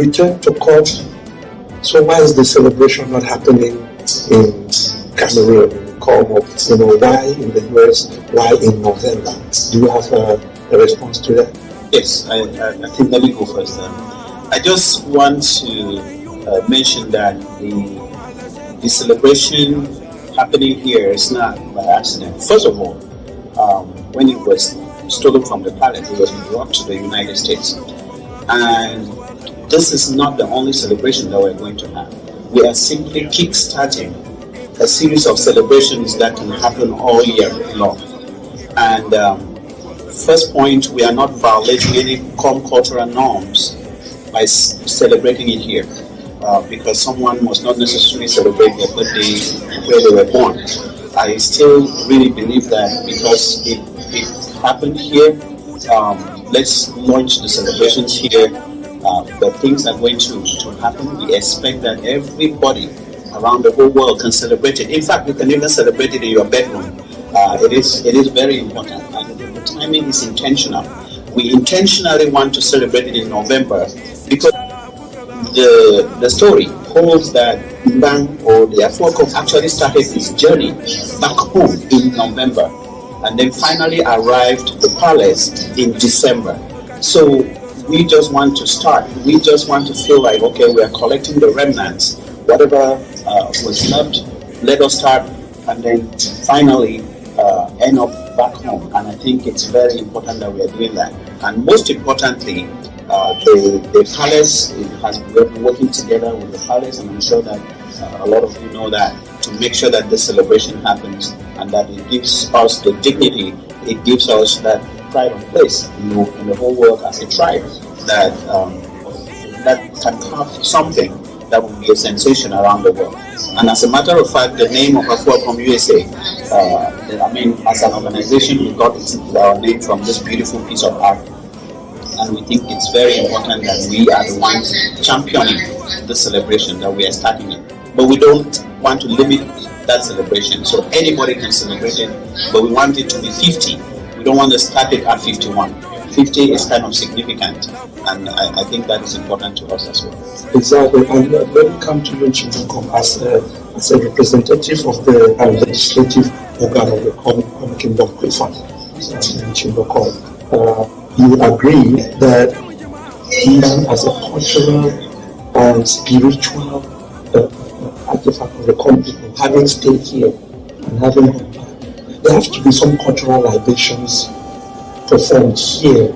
returned to court. So why is the celebration not happening in Cameroon, why in the US, why in November? Do you have a response to that? Yes, I think let me go first then. I just want to mention that the celebration happening here is not by accident. First of all, when it was stolen from the palace, it was brought to the United States. And this is not the only celebration that we're going to have. We are simply kick-starting a series of celebrations that can happen all year long. And first point, we are not violating any cultural norms by celebrating it here, because someone must not necessarily celebrate their birthday where they were born. I still really believe that because it happened here, let's launch the celebrations here. The things are going to happen. We expect that everybody around the whole world can celebrate it. In fact, you can even celebrate it in your bedroom. It is very important, and the timing is intentional. We intentionally want to celebrate it in November because the story holds that Mbang or the Afo-a-Kom actually started his journey back home in November and then finally arrived at the palace in December. So we just want to start. We just want to feel like, okay, we are collecting the remnants. Whatever was left, let us start and then finally end up back home. And I think it's very important that we are doing that. And most importantly, the palace has been working together with the palace, and I'm sure that a lot of you know that, to make sure that this celebration happens and that it gives us the dignity, it gives us that pride of place in the whole world as a tribe that can have something that will be a sensation around the world. And as a matter of fact, the name of Afo-a-Kom USA, as an organization, we got our name from this beautiful piece of art. And we think it's very important that we are the ones championing the celebration, that we are starting it. But we don't want to limit that celebration, so anybody can celebrate it, but we want it to be 50. We don't want to start it at 51. 50 is kind of significant, and I think that is important to us as well. Exactly, and when we come to you, Nchindokom, as a representative of the legislative organ of the Kingdom of Nchindokom, you agree that Mbang as a cultural and spiritual artifact of the country, having stayed here and having gone back, there have to be some cultural libations performed here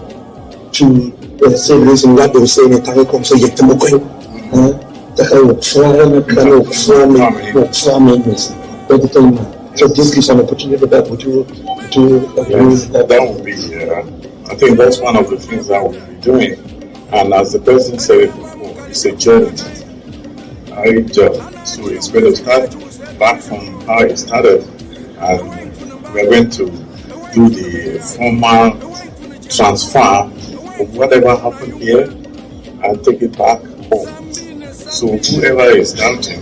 to say the reason what they say in the Nchindokom, so Nchindokom, so this gives an opportunity that would you agree with that? That would be, I think that's one of the things that we'll be doing. And as the president said it before, it's a journey. So it's going to start back from how it started, and we're going to do the formal transfer of whatever happened here and take it back home. So whoever is doubting,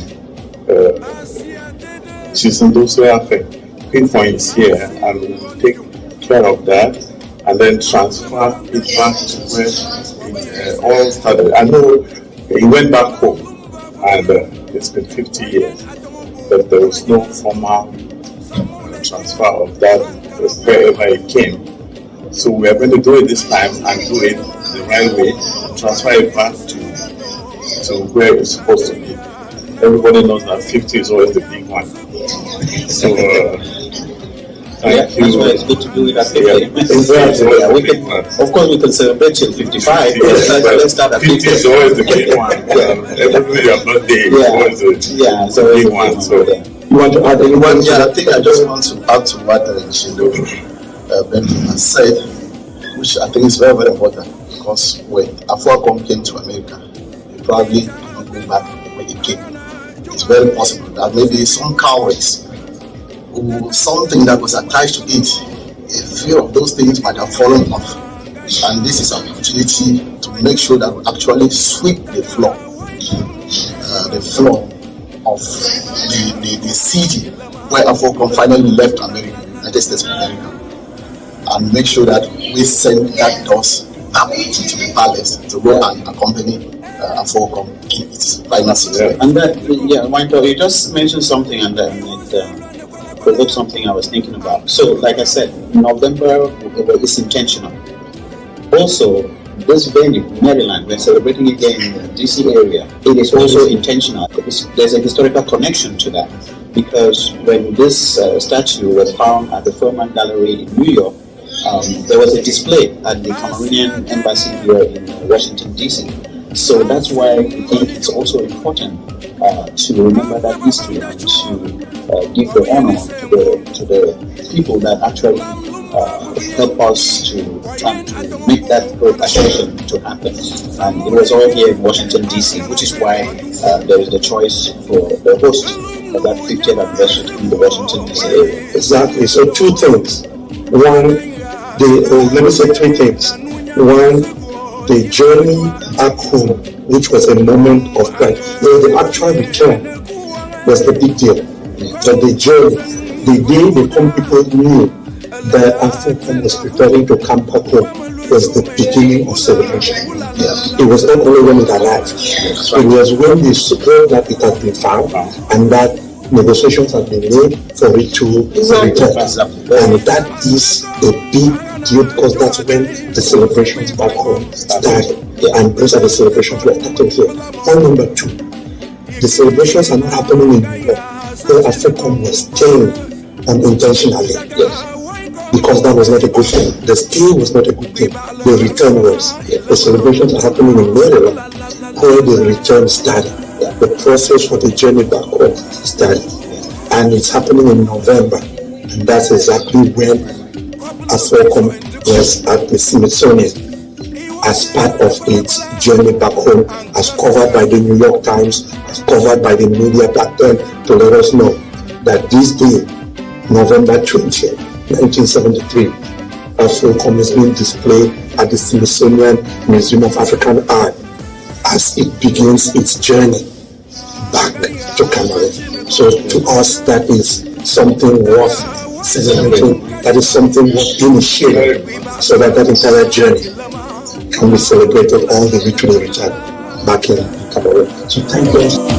Ntumfoin is here, and we'll take care of that and then transfer it back to where it all started. I know he went back home, and it's been 50 years, but there was no formal transfer of that wherever it came. So we are going to do it this time and do it the right way, transfer it back to where it's supposed to be. Everybody knows that 50 is always the big one. So that's why it's good to do it at 50. Yeah, we can, of course, we can celebrate till 55. Let's start at 50. 50 is always the big one. Every your birthday is always the big one. So you want to add anyone? Yeah, I think I just want to add to what Nchindokom has said, which I think is very, very important, because when Afo-a-Kom came to America, he probably did not go back the way he came. It's very possible that maybe some cowries or something that was attached to it, a few of those things might have fallen off. And this is an opportunity to make sure that we actually sweep the floor of the city where Afo-a-Kom finally left America, United States of America, and make sure that we send that dust back to the palace to go and accompany Afo-a-Kom in its final season. And that, Waingeh, you just mentioned something, and it provoked something I was thinking about. So, like I said, November is intentional. Also, this venue, Maryland, we're celebrating it here in the DC area. It is also intentional. There's a historical connection to that, because when this statue was found at the Furman Gallery in New York, there was a display at the Cameroonian embassy here in Washington, D.C. So that's why we think it's also important to remember that history and to give the honor to the people that actually help us to try to make that ascension to happen. And it was all here in Washington, D.C., which is why there is the choice for the host of that 50th anniversary in the Washington, D.C. area. Exactly. So two things. One, let me say three things. One, the journey back home, which was a moment of pride. The actual return was the big deal. But the journey, the day the home people knew that Afo-a-Kom was preparing to come back home, was the beginning of celebration. Yeah. It was not only when it arrived. It was when they heard that it had been found and that negotiations have been made for it to return. And that is a big deal, because that's when the celebrations back home started. And those are the celebrations we're talking here. Point number two, the celebrations are not happening in New York, where Afo-a-Kom was staying unintentionally. Because that was not a good thing. The stay was not a good thing. The return was. The celebrations are happening in Maryland, where the return started. The process for the journey back home started. And it's happening in November. And that's exactly when Afo-a-Kom was at the Smithsonian as part of its journey back home, as covered by the New York Times, as covered by the media back then, to let us know that this day, November 20th, 1973, Afo-a-Kom is being displayed at the Smithsonian Museum of African Art as it begins its journey back to Cameroon. So to us, that is something worth celebrating. That is something worth initiating, so that entire journey can be celebrated all the way to the return back in Cameroon. So thank you.